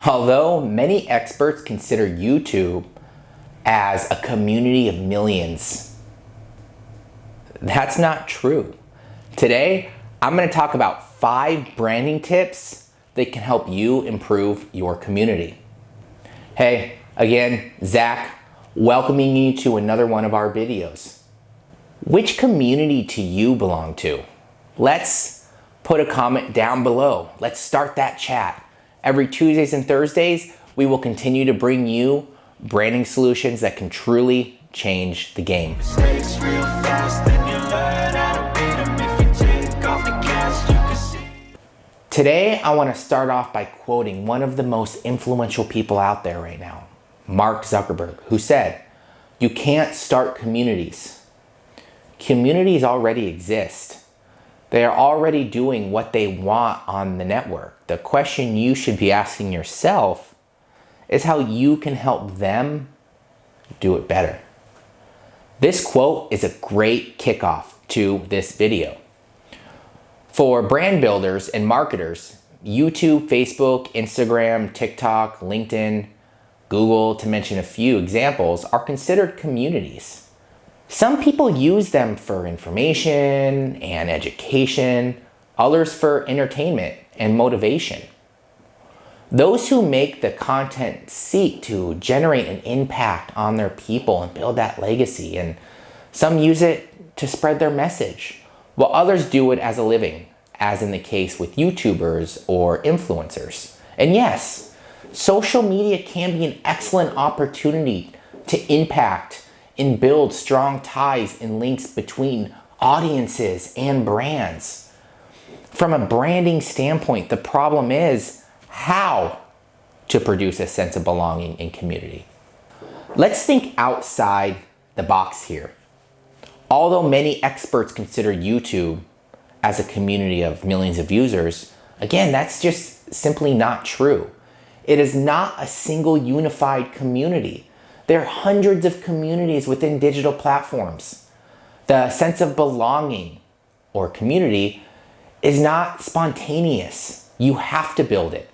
Although many experts consider YouTube as a community of millions, that's not true. Today, I'm going to talk about 5 branding tips that can help you improve your community. Hey, again, Zach, welcoming you to another one of our videos. Which community do you belong to? Let's put a comment down below. Let's start that chat. Every Tuesdays and Thursdays, we will continue to bring you branding solutions that can truly change the game. Today, I want to start off by quoting one of the most influential people out there right now, Mark Zuckerberg, who said, "You can't start communities. Communities already exist. They are already doing what they want on the network. The question you should be asking yourself is how you can help them do it better." This quote is a great kickoff to this video. For brand builders and marketers, YouTube, Facebook, Instagram, TikTok, LinkedIn, Google, to mention a few examples, are considered communities. Some people use them for information and education, others for entertainment and motivation. Those who make the content seek to generate an impact on their people and build that legacy, and some use it to spread their message, while others do it as a living, as in the case with YouTubers or influencers. And yes, social media can be an excellent opportunity to impact and build strong ties and links between audiences and brands. From a branding standpoint, the problem is how to produce a sense of belonging and community. Let's think outside the box here. Although many experts consider YouTube as a community of millions of users, again, that's just simply not true. It is not a single unified community. There are hundreds of communities within digital platforms. The sense of belonging or community is not spontaneous. You have to build it.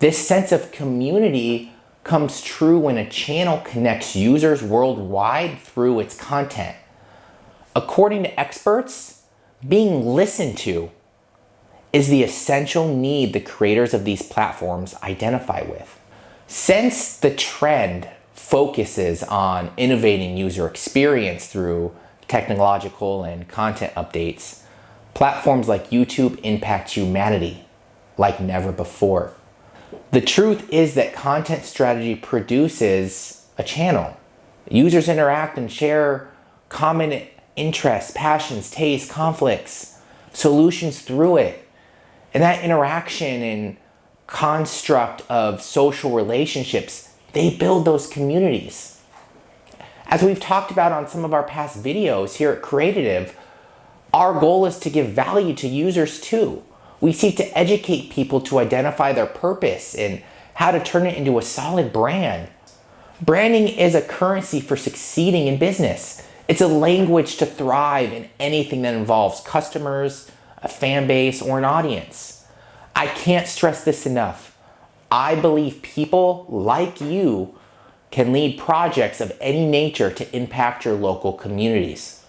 This sense of community comes true when a channel connects users worldwide through its content. According to experts, being listened to is the essential need the creators of these platforms identify with. Since the trend focuses on innovating user experience through technological and content updates, platforms like YouTube impact humanity like never before. The truth is that content strategy produces a channel. Users interact and share common interests, passions, tastes, conflicts, solutions through it. And that interaction and construct of social relationships, they build those communities. As we've talked about on some of our past videos here at Creative, our goal is to give value to users too. We seek to educate people to identify their purpose and how to turn it into a solid brand. Branding is a currency for succeeding in business. It's a language to thrive in anything that involves customers, a fan base, or an audience. I can't stress this enough. I believe people like you can lead projects of any nature to impact your local communities.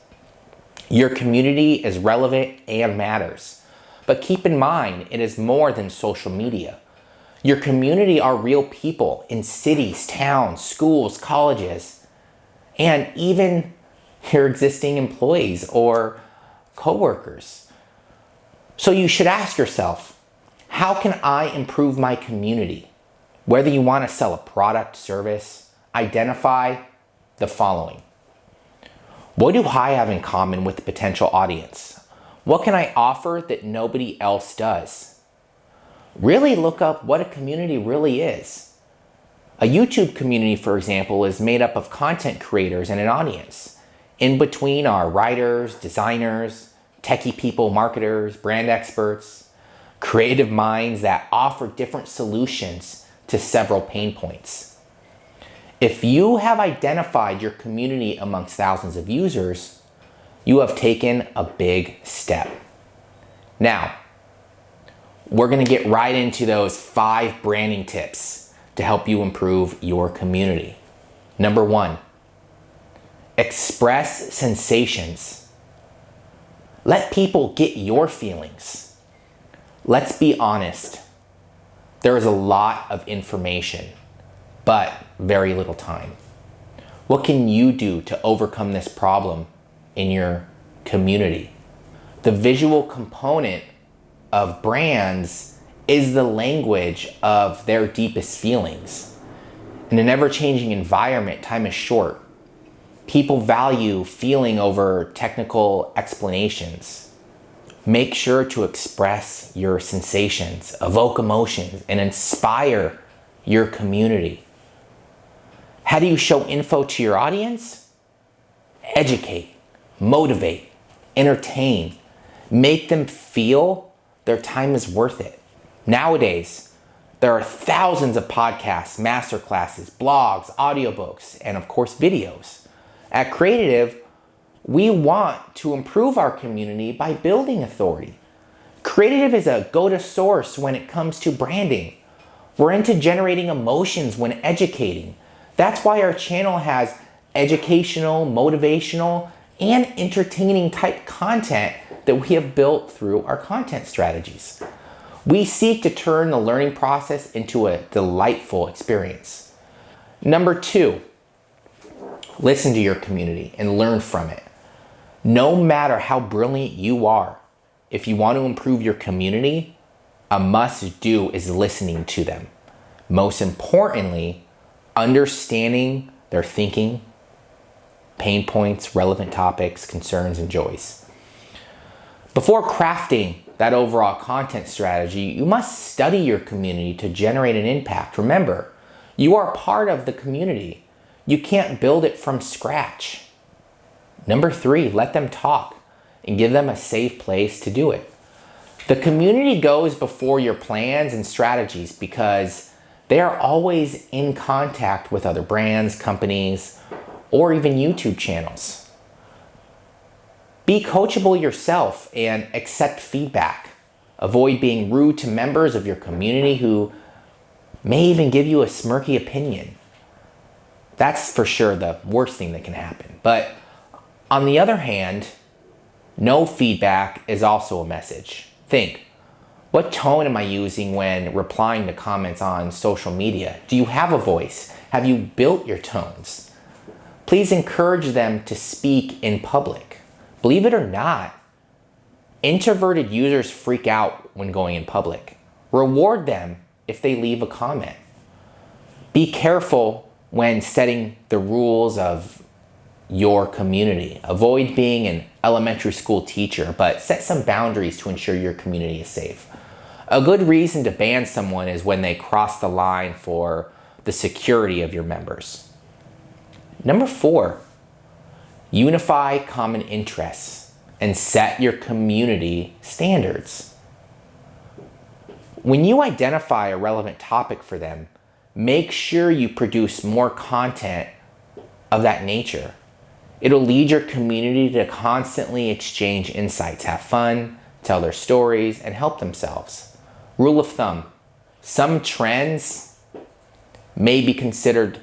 Your community is relevant and matters. But keep in mind, it is more than social media. Your community are real people in cities, towns, schools, colleges, and even your existing employees or coworkers. So you should ask yourself, how can I improve my community? Whether you want to sell a product, service, identify the following. What do I have in common with the potential audience? What can I offer that nobody else does? Really look up what a community really is. A YouTube community, for example, is made up of content creators and an audience. In between are writers, designers, techie people, marketers, brand experts, creative minds that offer different solutions to several pain points. If you have identified your community amongst thousands of users, you have taken a big step. Now, we're gonna get right into those 5 branding tips to help you improve your community. Number 1, express sensations. Let people get your feelings. Let's be honest. There is a lot of information, but very little time. What can you do to overcome this problem in your community? The visual component of brands is the language of their deepest feelings. In an ever-changing environment, time is short. People value feeling over technical explanations. Make sure to express your sensations, evoke emotions, and inspire your community. How do you show info to your audience? Educate, motivate, entertain, make them feel their time is worth it. Nowadays, there are thousands of podcasts, masterclasses, blogs, audiobooks, and of course videos. At Creative, we want to improve our community by building authority. Creative is a go-to source when it comes to branding. We're into generating emotions when educating. That's why our channel has educational, motivational, and entertaining type content that we have built through our content strategies. We seek to turn the learning process into a delightful experience. Number 2, listen to your community and learn from it. No matter how brilliant you are, if you want to improve your community, a must-do is listening to them. Most importantly, understanding their thinking, pain points, relevant topics, concerns, and joys. Before crafting that overall content strategy, you must study your community to generate an impact. Remember, you are part of the community. You can't build it from scratch. Number 3, let them talk and give them a safe place to do it. The community goes before your plans and strategies because they are always in contact with other brands, companies, or even YouTube channels. Be coachable yourself and accept feedback. Avoid being rude to members of your community who may even give you a smirky opinion. That's for sure the worst thing that can happen. But on the other hand, no feedback is also a message. Think, what tone am I using when replying to comments on social media? Do you have a voice? Have you built your tones? Please encourage them to speak in public. Believe it or not, introverted users freak out when going in public. Reward them if they leave a comment. Be careful when setting the rules of your community. Avoid being an elementary school teacher, but set some boundaries to ensure your community is safe. A good reason to ban someone is when they cross the line for the security of your members. Number 4, unify common interests and set your community standards. When you identify a relevant topic for them, make sure you produce more content of that nature. It'll lead your community to constantly exchange insights, have fun, tell their stories, and help themselves. Rule of thumb, some trends may be considered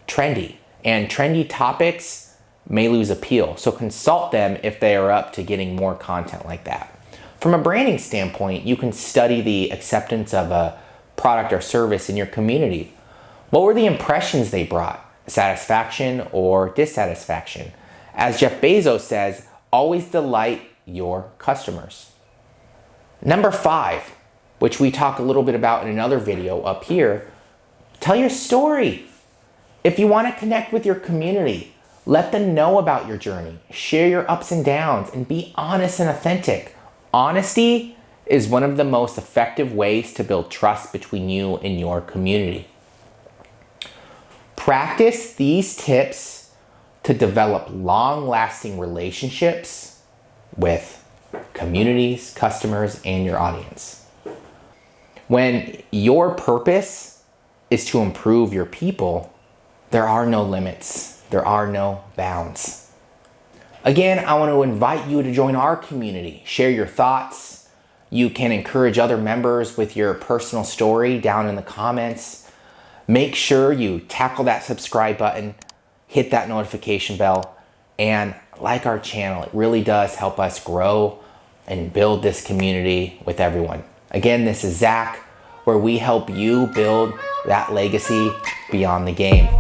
trendy, and trendy topics may lose appeal. So consult them if they are up to getting more content like that. From a branding standpoint, you can study the acceptance of a product or service in your community. What were the impressions they brought? Satisfaction or dissatisfaction? As Jeff Bezos says, always delight your customers. Number 5, which we talk a little bit about in another video up here, tell your story. If you want to connect with your community, let them know about your journey. Share your ups and downs and be honest and authentic. Honesty is one of the most effective ways to build trust between you and your community. Practice these tips to develop long-lasting relationships with communities, customers, and your audience. When your purpose is to improve your people, there are no limits. There are no bounds. Again, I want to invite you to join our community. Share your thoughts, You can encourage other members with your personal story down in the comments. Make sure you tackle that subscribe button, hit that notification bell, and like our channel. It really does help us grow and build this community with everyone. Again, this is Zach, where we help you build that legacy beyond the game.